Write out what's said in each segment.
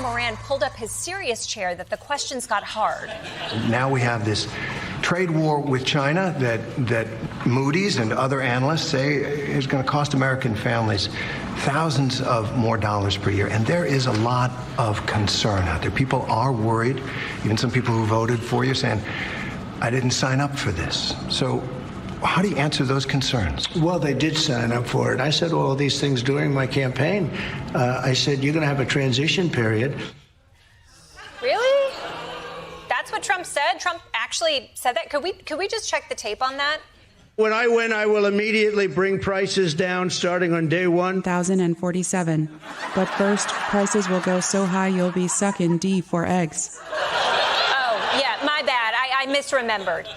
Moran pulled up his serious chair that the questions got hard. Now we have this trade war with China that Moody's and other analysts say is going to cost American families thousands of more dollars per year. And there is a lot of concern out there. People are worried, even some people who voted for you saying, I didn't sign up for this. So how do you answer those concerns? Well, they did sign up for it. I said all these things during my campaign. I said, you're going to have a transition period. Really? That's what Trump said? Trump actually said that? Could we just check the tape on that? When I win, I will immediately bring prices down starting on day 1,047. But first, prices will go so high you'll be sucking D for eggs. Oh, yeah, my bad. I misremembered.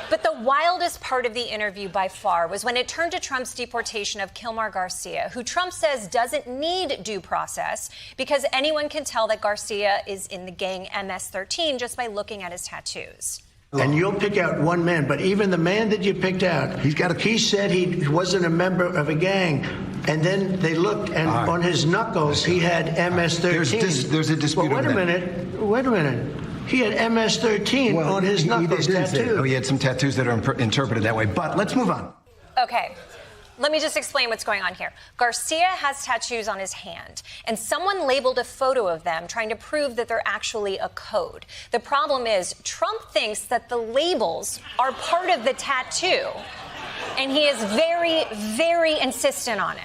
But the wildest part of the interview by far was when it turned to Trump's deportation of Kilmar Garcia, who Trump says doesn't need due process because anyone can tell that Garcia is in the gang MS-13 just by looking at his tattoos. And you'll pick out one man, but even the man that you picked out, he said he wasn't a member of a gang. And then they looked, and on his knuckles, he had MS-13. There's a dispute. Well, wait a minute. He had MS-13 on his knuckles tattoo. Oh, he had some tattoos that are interpreted that way. But let's move on. Okay. Let me just explain what's going on here. Garcia has tattoos on his hand, and someone labeled a photo of them trying to prove that they're actually a code. The problem is Trump thinks that the labels are part of the tattoo, and he is very, very insistent on it.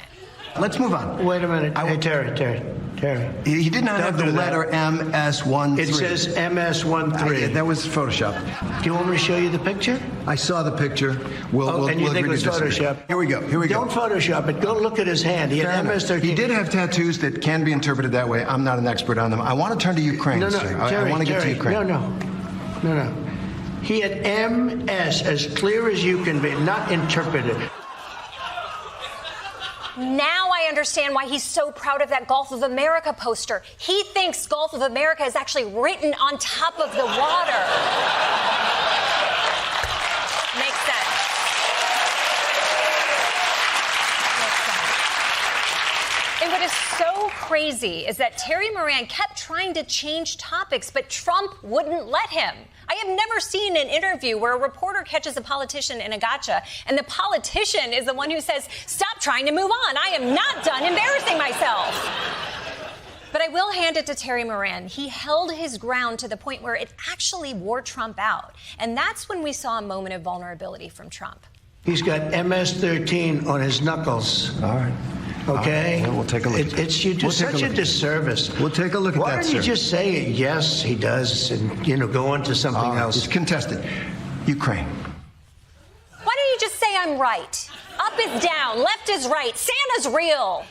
Let's move on. Wait a minute. Hey, Terry. He did not have the letter MS-13. It says MS-13. That was Photoshop. Do you want me to show you the picture? I saw the picture. And you think it was Photoshop? Here we go. Don't Photoshop it. Go look at his hand. He had MS-13. He did have tattoos that can be interpreted that way. I'm not an expert on them. I want to turn to Ukraine, sir. I want to get to Ukraine. No. He had MS as clear as you can be, not interpreted. Now I understand why he's so proud of that Gulf of America poster. He thinks Gulf of America is actually written on top of the water. Makes sense. And what is so crazy is that Terry Moran kept trying to change topics, but Trump wouldn't let him. I have never seen an interview where a reporter catches a politician in a gotcha, and the politician is the one who says, stop trying to move on. I am not done embarrassing myself. But I will hand it to Terry Moran. He held his ground to the point where it actually wore Trump out. And that's when we saw a moment of vulnerability from Trump. He's got MS-13 on his knuckles. All right. Okay? We'll take a look at that. You do such a disservice. We'll take a look at that, sir. Why don't you just say, yes, he does, and, go on to something else? It's contested. Ukraine. Why don't you just say I'm right? Up is down, left is right, Santa's real.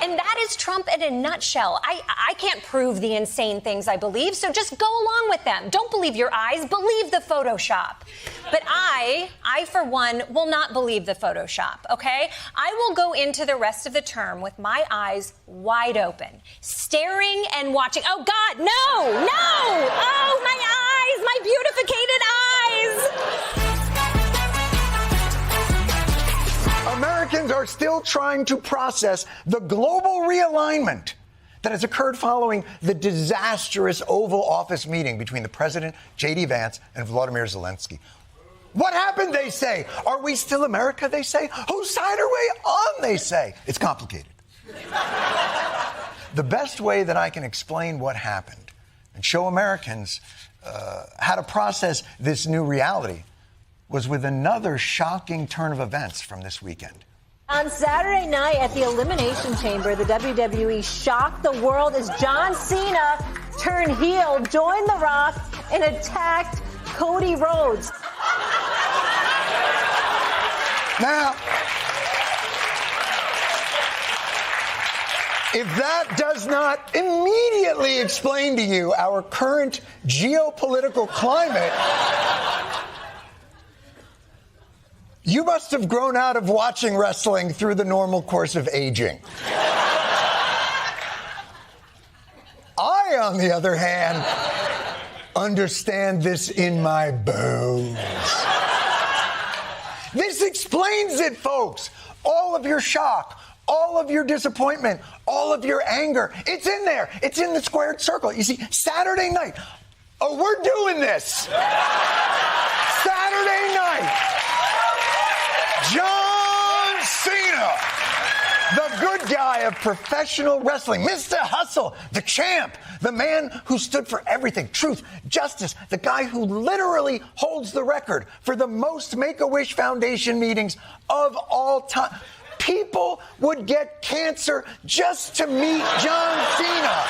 And that is Trump in a nutshell. I can't prove the insane things I believe, so just go along with them. Don't believe your eyes, believe the Photoshop. But I, for one, will not believe the Photoshop, okay? I will go into the rest of the term with my eyes wide open, staring and watching. Oh, God, no! Oh, my eyes, my beautificated eyes! Americans are still trying to process the global realignment that has occurred following the disastrous Oval Office meeting between the president, J.D. Vance, and Volodymyr Zelenskyy. What happened, they say? Are we still America, they say? Whose side are we on, they say? It's complicated. The best way that I can explain what happened and show Americans how to process this new reality was with another shocking turn of events from this weekend. On Saturday night at the Elimination Chamber, the WWE shocked the world as John Cena turned heel, joined The Rock, and attacked Cody Rhodes. Now, if that does not immediately explain to you our current geopolitical climate, you must have grown out of watching wrestling through the normal course of aging. I, on the other hand, understand this in my bones. This explains it, folks. All of your shock, all of your disappointment, all of your anger. It's in there. It's in the squared circle. You see, Saturday night, we're doing this. Saturday night, John Cena, the good guy of professional wrestling, Mr. Hustle, the champ, the man who stood for everything, truth, justice, the guy who literally holds the record for the most Make-A-Wish Foundation meetings of all time. People would get cancer just to meet John Cena.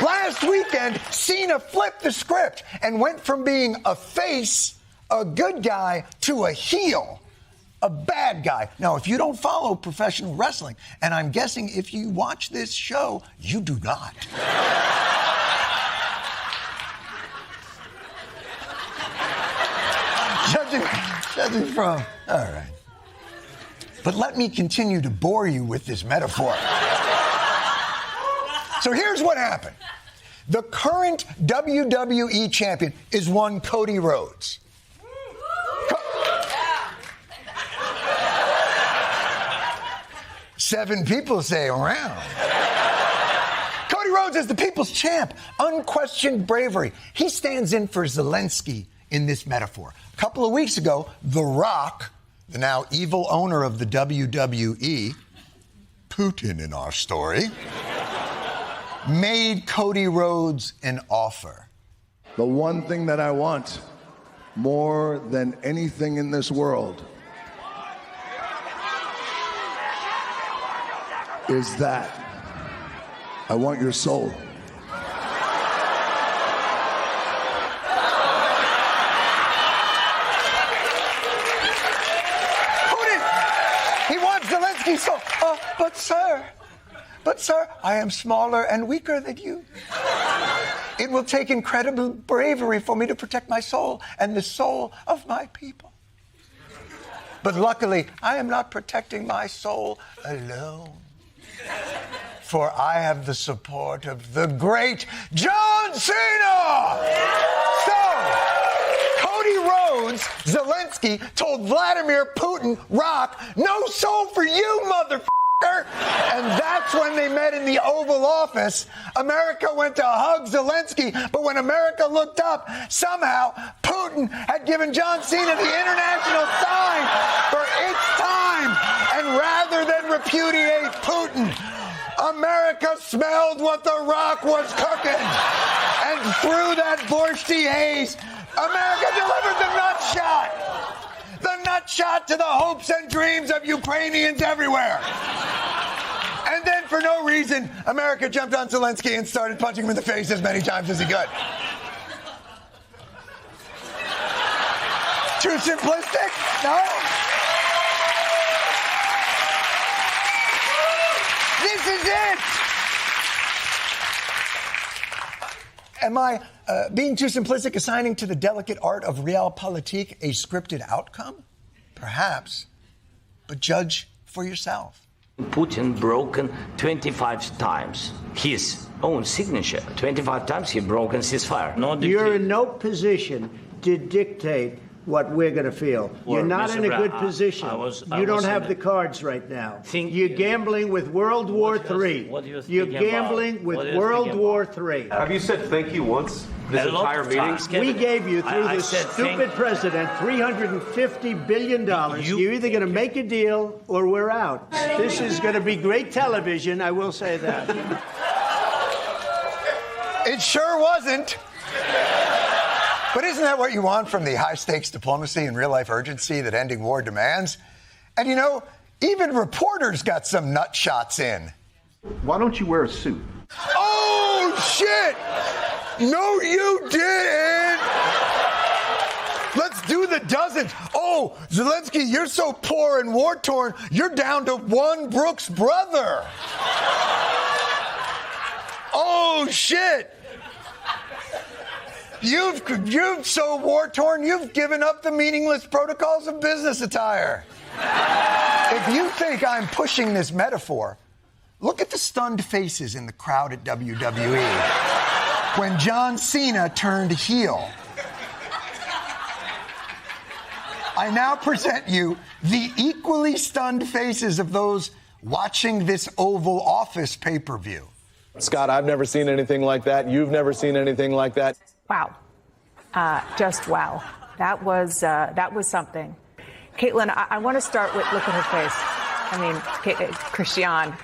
Last weekend, Cena flipped the script and went from being a face, a good guy, to a heel, a bad guy. Now, if you don't follow professional wrestling, and I'm guessing if you watch this show, you do not. Judging from, all right. But let me continue to bore you with this metaphor. So here's what happened. The current WWE champion is one Cody Rhodes. Seven people say around. Cody Rhodes is the people's champ. Unquestioned bravery. He stands in for Zelenskyy in this metaphor. A couple of weeks ago, The Rock, the now evil owner of the WWE, Putin in our story, made Cody Rhodes an offer. The one thing that I want more than anything in this world is that I want your soul. Putin, he wants Zelenskyy so. But sir, I am smaller and weaker than you. It will take incredible bravery for me to protect my soul and the soul of my people. But luckily, I am not protecting my soul alone. For I have the support of the great John Cena! So, Cody Rhodes, Zelenskyy, told Vladimir Putin, Rock, no soul for you, motherfucker! And that's when they met in the Oval Office. America went to hug Zelenskyy, but when America looked up, somehow Putin had given John Cena the international sign for its time. And rather than repudiate Putin, America smelled what The Rock was cooking. And through that borscht haze, America delivered the nut shot. The nut shot to the hopes and dreams of Ukrainians everywhere. And then, for no reason, America jumped on Zelenskyy and started punching him in the face as many times as he could. Too simplistic? No? This is it! Am I being too simplistic, assigning to the delicate art of realpolitik a scripted outcome? Perhaps. But judge for yourself. Putin broken 25 times his own signature. 25 times he broken ceasefire. You're in no position to dictate what we're going to feel. You're not in a good position. You don't have the cards right now. You're gambling with World War III. You're gambling with World War III. Have you said thank you once this entire meeting? We gave you, through this stupid president, $350 billion. You're either going to make a deal or we're out. This is going to be great television, I will say that. It sure wasn't. But isn't that what you want from the high-stakes diplomacy and real-life urgency that ending war demands? And you know, even reporters got some nut shots in. Why don't you wear a suit? Oh, shit! No, you didn't! Let's do the dozens. Oh, Zelenskyy, you're so poor and war-torn, you're down to one Brooks brother. Oh, shit! You've so war-torn, you've given up the meaningless protocols of business attire. If you think I'm pushing this metaphor, look at the stunned faces in the crowd at WWE when John Cena turned heel. I now present you the equally stunned faces of those watching this Oval Office pay-per-view. Scott, I've never seen anything like that. You've never seen anything like that. Wow. Just wow. That was something. Caitlin, I want to start with, look at her face. I mean, Christiane.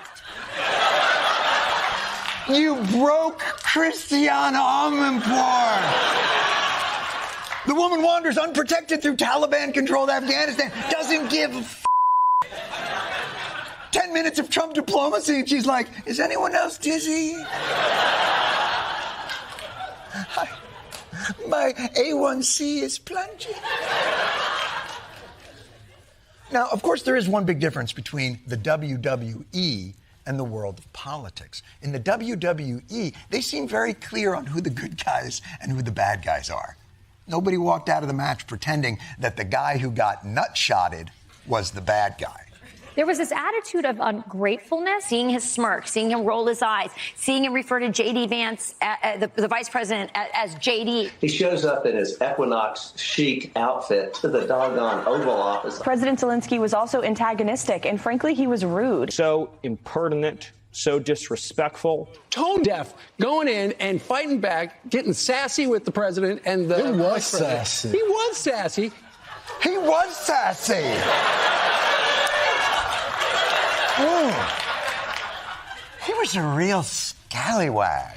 You broke Christiane Amanpour. The woman wanders unprotected through Taliban-controlled Afghanistan, doesn't give a f***. 10 minutes of Trump diplomacy, and she's like, is anyone else dizzy? My A1C is plunging. Now, of course, there is one big difference between the WWE and the world of politics. In the WWE, they seem very clear on who the good guys and who the bad guys are. Nobody walked out of the match pretending that the guy who got nut-shotted was the bad guy. There was this attitude of ungratefulness, seeing his smirk, seeing him roll his eyes, seeing him refer to J.D. Vance, the vice president, as J.D. He shows up in his Equinox chic outfit to the doggone Oval Office. President Zelenskyy was also antagonistic, and frankly, he was rude. So impertinent, so disrespectful. Tone deaf, going in and fighting back, getting sassy with the president and the... He was sassy. He was sassy. He was sassy. Ooh. He was a real scallywag.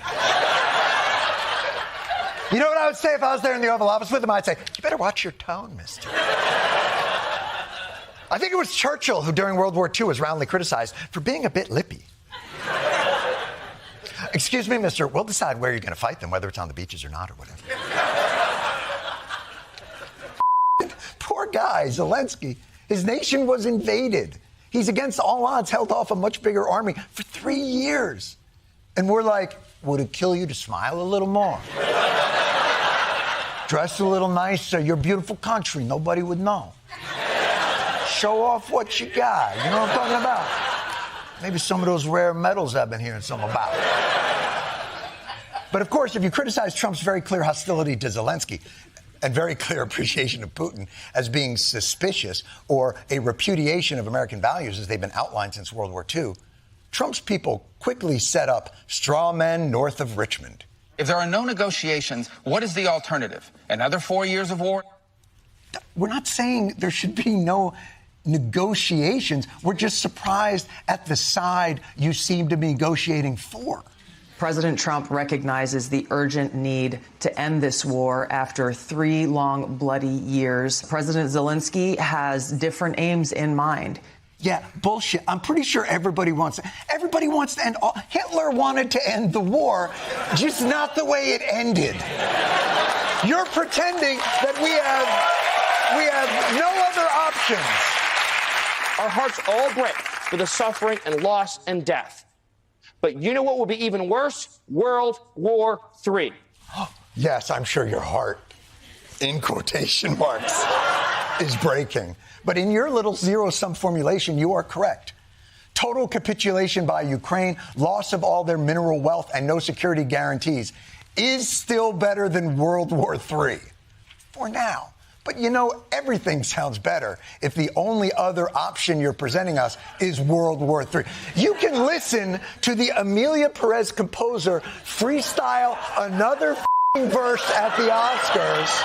You know what I would say if I was there in the Oval Office with him? I'd say, you better watch your tone, mister. I think it was Churchill who, during World War II, was roundly criticized for being a bit lippy. Excuse me, mister, we'll decide where you're going to fight them, whether it's on the beaches or not or whatever. Poor guy, Zelenskyy. His nation was invaded. He's against all odds held off a much bigger army for 3 years. And we're like, would it kill you to smile a little more? Dress a little nicer, your beautiful country, nobody would know. Show off what you got, you know what I'm talking about? Maybe some of those rare metals I've been hearing something about. But of course, if you criticize Trump's very clear hostility to Zelenskyy, and very clear appreciation of Putin as being suspicious or a repudiation of American values as they've been outlined since World War II, Trump's people quickly set up straw men north of Richmond. If there are no negotiations, what is the alternative? Another 4 years of war? We're not saying there should be no negotiations. We're just surprised at the side you seem to be negotiating for. President Trump recognizes the urgent need to end this war after 3 long, bloody years. President Zelenskyy has different aims in mind. Yeah, bullshit. I'm pretty sure everybody wants to end all. Hitler wanted to end the war, just not the way it ended. You're pretending that we have no other options. Our hearts all break for the suffering and loss and death. But you know what will be even worse? World War III. Yes, I'm sure your heart, in quotation marks, is breaking. But in your little zero-sum formulation, you are correct. Total capitulation by Ukraine, loss of all their mineral wealth, and no security guarantees is still better than World War III. For now. But you know, everything sounds better if the only other option you're presenting us is World War III. You can listen to the Amelia Perez composer freestyle another verse at the Oscars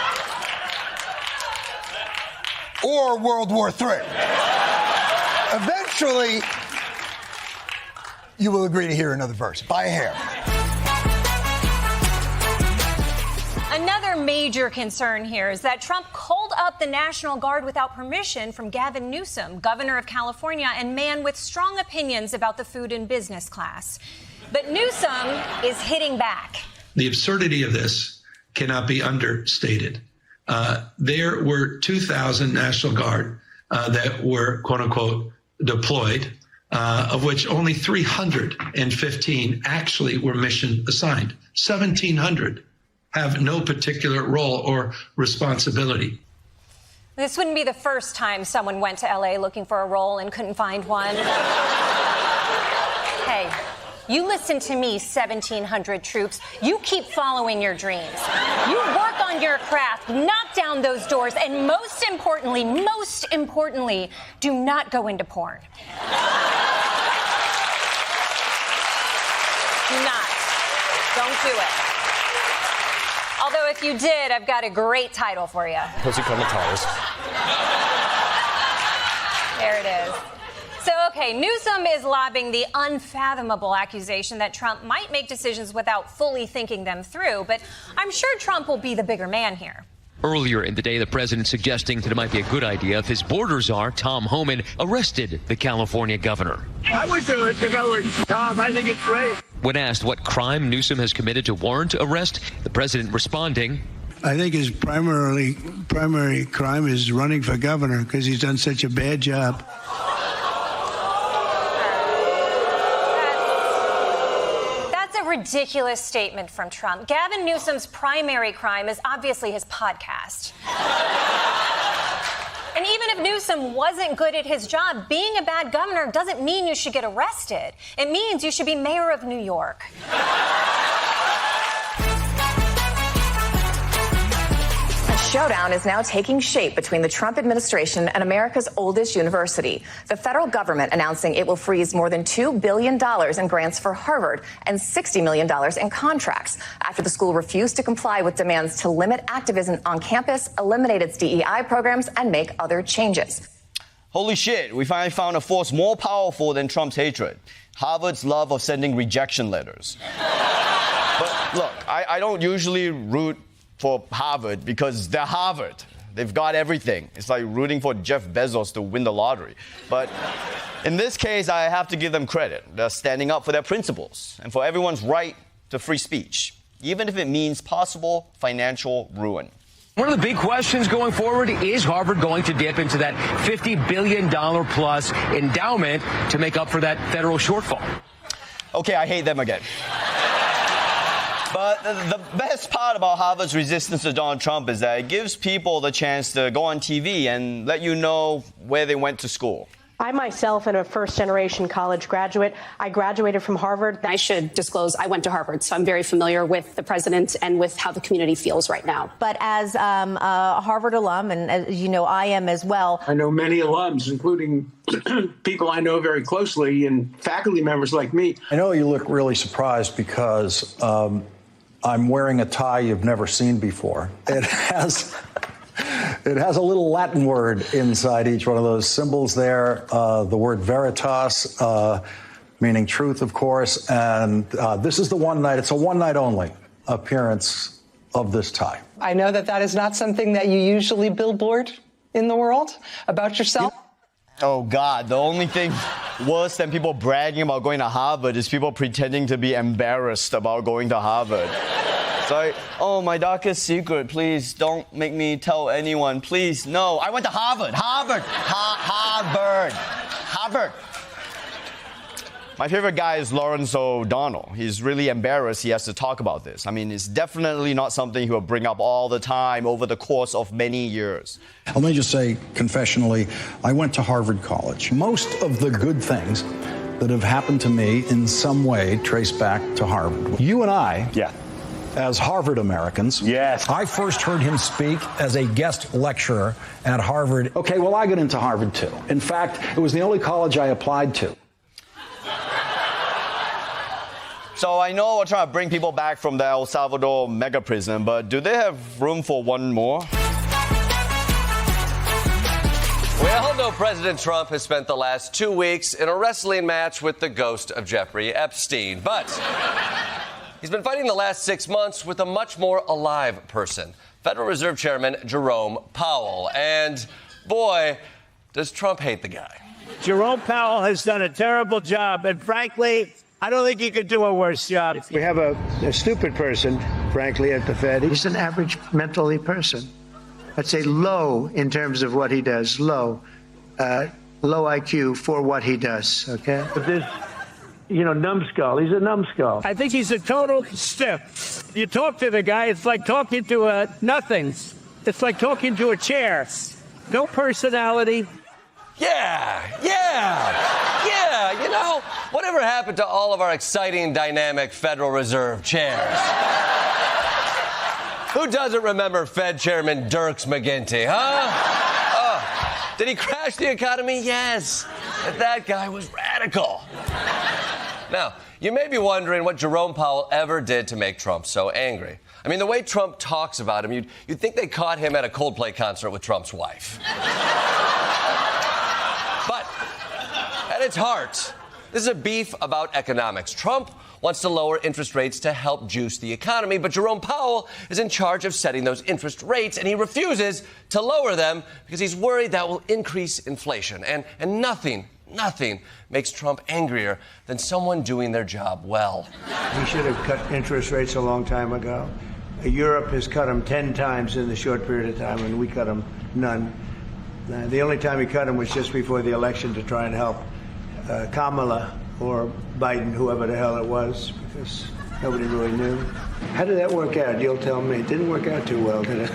or World War III. Eventually, you will agree to hear another verse by a hair. Another major concern here is that Trump called up the National Guard without permission from Gavin Newsom, governor of California and man with strong opinions about the food and business class. But Newsom is hitting back. The absurdity of this cannot be understated. There were 2,000 National Guard that were, quote unquote, deployed, of which only 315 actually were mission assigned. 1,700 have no particular role or responsibility. This wouldn't be the first time someone went to L.A. looking for a role and couldn't find one. Hey, You listen to me, 1,700 troops. You keep following your dreams. You work on your craft, knock down those doors, and most importantly, do not go into porn. Do not. Don't do it. Although if you did, I've got a great title for you. Pussy commentaries. There it is. So, okay, Newsom is lobbing the unfathomable accusation that Trump might make decisions without fully thinking them through, but I'm sure Trump will be the bigger man here. Earlier in the day, the president suggesting that it might be a good idea if his border czar, Tom Homan, arrested the California governor. I would do it if I were Tom. I think it's great. When asked what crime Newsom has committed to warrant arrest, the president responding, I think his primary crime is running for governor because he's done such a bad job. That's a ridiculous statement from Trump. Gavin Newsom's primary crime is obviously his podcast. And even if Newsom wasn't good at his job, being a bad governor doesn't mean you should get arrested. It means you should be mayor of New York. Showdown is now taking shape between the Trump administration and America's oldest university. The federal government announcing it will freeze more than $2 billion in grants for Harvard and $60 million in contracts after the school refused to comply with demands to limit activism on campus, eliminate its DEI programs, and make other changes. Holy shit, we finally found a force more powerful than Trump's hatred. Harvard's love of sending rejection letters. But look, I don't usually root for Harvard because they're Harvard. They've got everything. It's like rooting for Jeff Bezos to win the lottery. But in this case, I have to give them credit. They're standing up for their principles and for everyone's right to free speech, even if it means possible financial ruin. One of the big questions going forward, is Harvard going to dip into that $50 billion plus endowment to make up for that federal shortfall? Okay, I hate them again. But the best part about Harvard's resistance to Donald Trump is that it gives people the chance to go on TV and let you know where they went to school. I myself am a first-generation college graduate. I graduated from Harvard. I should disclose I went to Harvard, so I'm very familiar with the president and with how the community feels right now. But as a Harvard alum, and as you know, I am as well. I know many alums, including people I know very closely and faculty members like me. I know you look really surprised because I'm wearing a tie you've never seen before. It has a little Latin word inside each one of those symbols there, the word veritas, meaning truth, of course. And this is the one night, it's a one night only appearance of this tie. I know that is not something that you usually billboard in the world about yourself. Oh, God, the only thing worse than people bragging about going to Harvard is people pretending to be embarrassed about going to Harvard. It's like, oh, my darkest secret, please don't make me tell anyone. Please, no. I went to Harvard. Harvard. My favorite guy is Lawrence O'Donnell. He's really embarrassed he has to talk about this. I mean, it's definitely not something he will bring up all the time over the course of many years. Let me just say, confessionally, I went to Harvard College. Most of the good things that have happened to me in some way trace back to Harvard. You and I, as Harvard Americans, I first heard him speak as a guest lecturer at Harvard. Okay, well, I got into Harvard, too. In fact, it was the only college I applied to. So I know we're trying to bring people back from the El Salvador mega prison, but do they have room for one more? We all know President Trump has spent the last 2 weeks in a wrestling match with the ghost of Jeffrey Epstein. But he's been fighting the last 6 months with a much more alive person, Federal Reserve Chairman Jerome Powell. And boy, does Trump hate the guy. Jerome Powell has done a terrible job, and frankly, I don't think he could do a worse job. We have a stupid person, frankly, at the Fed. He's an average mentally person. I'd say low in terms of what he does, low IQ for what he does, okay? But this, numbskull, he's a numbskull. I think he's a total stiff. You talk to the guy, it's like talking to nothing. It's like talking to a chair. No personality. Yeah. Yeah, you know, whatever happened to all of our exciting, dynamic Federal Reserve chairs? Who doesn't remember Fed Chairman Dirks McGinty, huh? Oh, did he crash the economy? Yes. But that guy was radical. Now, you may be wondering what Jerome Powell ever did to make Trump so angry. I mean, the way Trump talks about him, you'd think they caught him at a Coldplay concert with Trump's wife. But at its heart, this is a beef about economics. Trump wants to lower interest rates to help juice the economy, but Jerome Powell is in charge of setting those interest rates, and he refuses to lower them because he's worried that will increase inflation. And nothing makes Trump angrier than someone doing their job well. He should have cut interest rates a long time ago. Europe has cut them 10 times in the short period of time, and we cut them none. The only time he cut them was just before the election to try and help Kamala or Biden, whoever the hell it was, because nobody really knew. How did that work out? You'll tell me. It didn't work out too well, did it?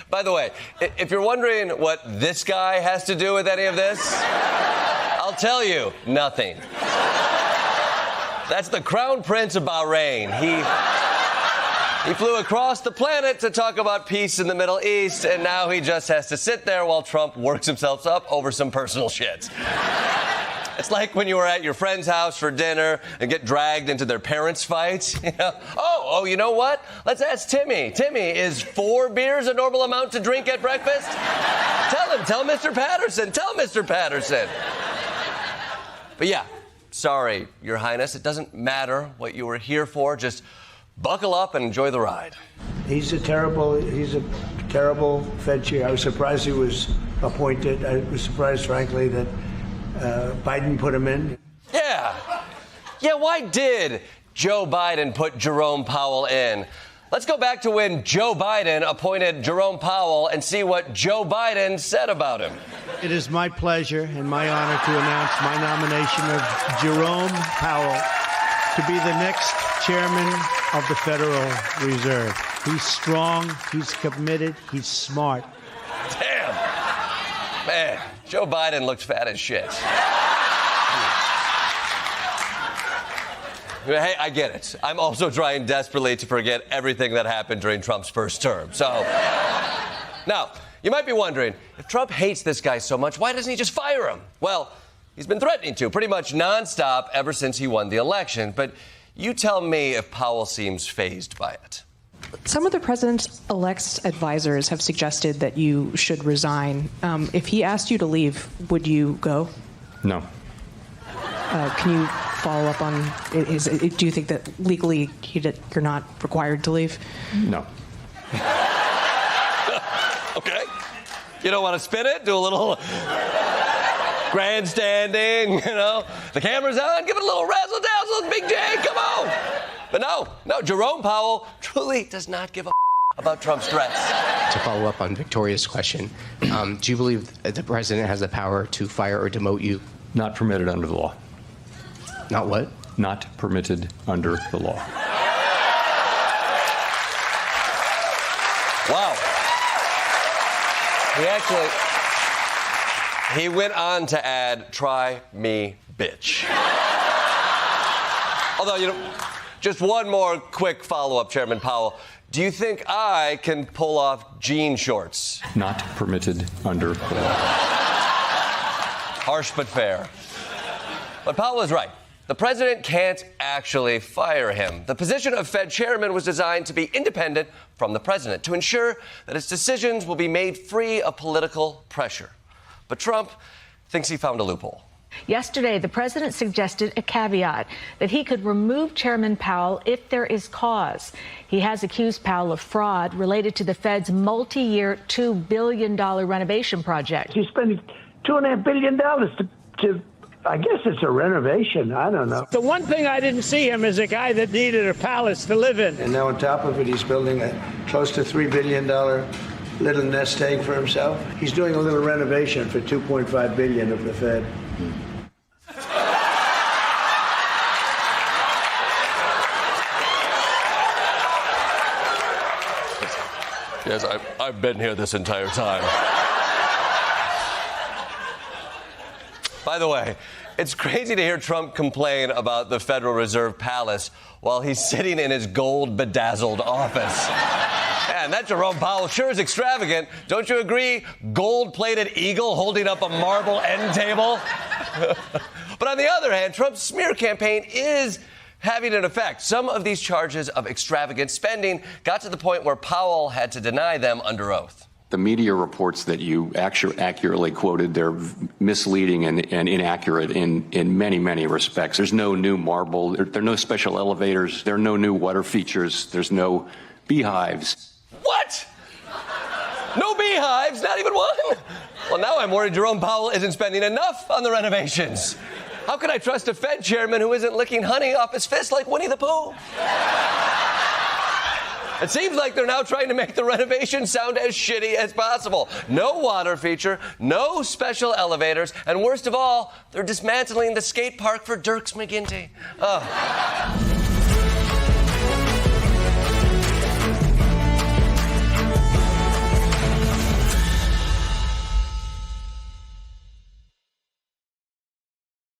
By the way, if you're wondering what this guy has to do with any of this, I'll tell you, nothing. That's the Crown Prince of Bahrain. He flew across the planet to talk about peace in the Middle East, and now he just has to sit there while Trump works himself up over some personal shit. It's like when you were at your friend's house for dinner and get dragged into their parents' fight. You know? Oh, you know what? Let's ask Timmy. Timmy, is 4 beers a normal amount to drink at breakfast? Tell Mr. Patterson. Tell Mr. Patterson. But yeah, sorry, Your Highness. It doesn't matter what you were here for. Just buckle up and enjoy the ride. He's a terrible Fed chair. I was surprised he was appointed. I was surprised, frankly, that Biden put him in. Yeah, why did Joe Biden put Jerome Powell in? Let's go back to when Joe Biden appointed Jerome Powell and see what Joe Biden said about him. It is my pleasure and my honor to announce my nomination of Jerome Powell to be the next chairman of the Federal Reserve. He's strong, he's committed, he's smart. Damn. Man, Joe Biden looks fat as shit. Hey, I get it. I'm also trying desperately to forget everything that happened during Trump's first term. So, now, you might be wondering, if Trump hates this guy so much, why doesn't he just fire him? Well, he's been threatening to pretty much nonstop ever since he won the election. But you tell me if Powell seems fazed by it. Some of the president-elect's advisors have suggested that you should resign. If he asked you to leave, would you go? No. Can you follow up on, do you think that legally you're not required to leave? No. Okay. You don't want to spin it? Do a little grandstanding, you know? The camera's on, give it a little razzle-dazzle, Big J, come on! But no, Jerome Powell truly does not give a about Trump's threats. To follow up on Victoria's question, do you believe that the president has the power to fire or demote you? Not permitted under the law. Not what? Not permitted under the law. Wow. He went on to add, try me, bitch. Although, just one more quick follow-up, Chairman Powell. Do you think I can pull off jean shorts? Not permitted under the law. Harsh but fair. But Powell is right. The president can't actually fire him. The position of Fed chairman was designed to be independent from the president, to ensure that his decisions will be made free of political pressure. But Trump thinks he found a loophole. Yesterday, the president suggested a caveat that he could remove Chairman Powell if there is cause. He has accused Powell of fraud related to the Fed's multi-year $2 billion renovation project. He's spending $2.5 billion to I guess it's a renovation. I don't know. The one thing I didn't see him as a guy that needed a palace to live in. And now on top of it, he's building a close to $3 billion little nest egg for himself. He's doing a little renovation for $2.5 billion of the Fed. Yes, I've been here this entire time. By the way, It's crazy to hear Trump complain about the Federal Reserve Palace while he's sitting in his gold-bedazzled office. Man, that Jerome Powell sure is extravagant. Don't you agree? Gold-plated eagle holding up a marble end table. But on the other hand, Trump's smear campaign is having an effect. Some of these charges of extravagant spending got to the point where Powell had to deny them under oath. The media reports that you accurately quoted, they're misleading and inaccurate in many, many respects. There's no new marble. There are no special elevators. There are no new water features. There's no beehives. What? No beehives? Not even one? Well, now I'm worried Jerome Powell isn't spending enough on the renovations. How can I trust a Fed chairman who isn't licking honey off his fist like Winnie the Pooh? It seems like they're now trying to make the renovation sound as shitty as possible. No water feature, no special elevators, and worst of all, they're dismantling the skate park for Dirks McGinty. Oh.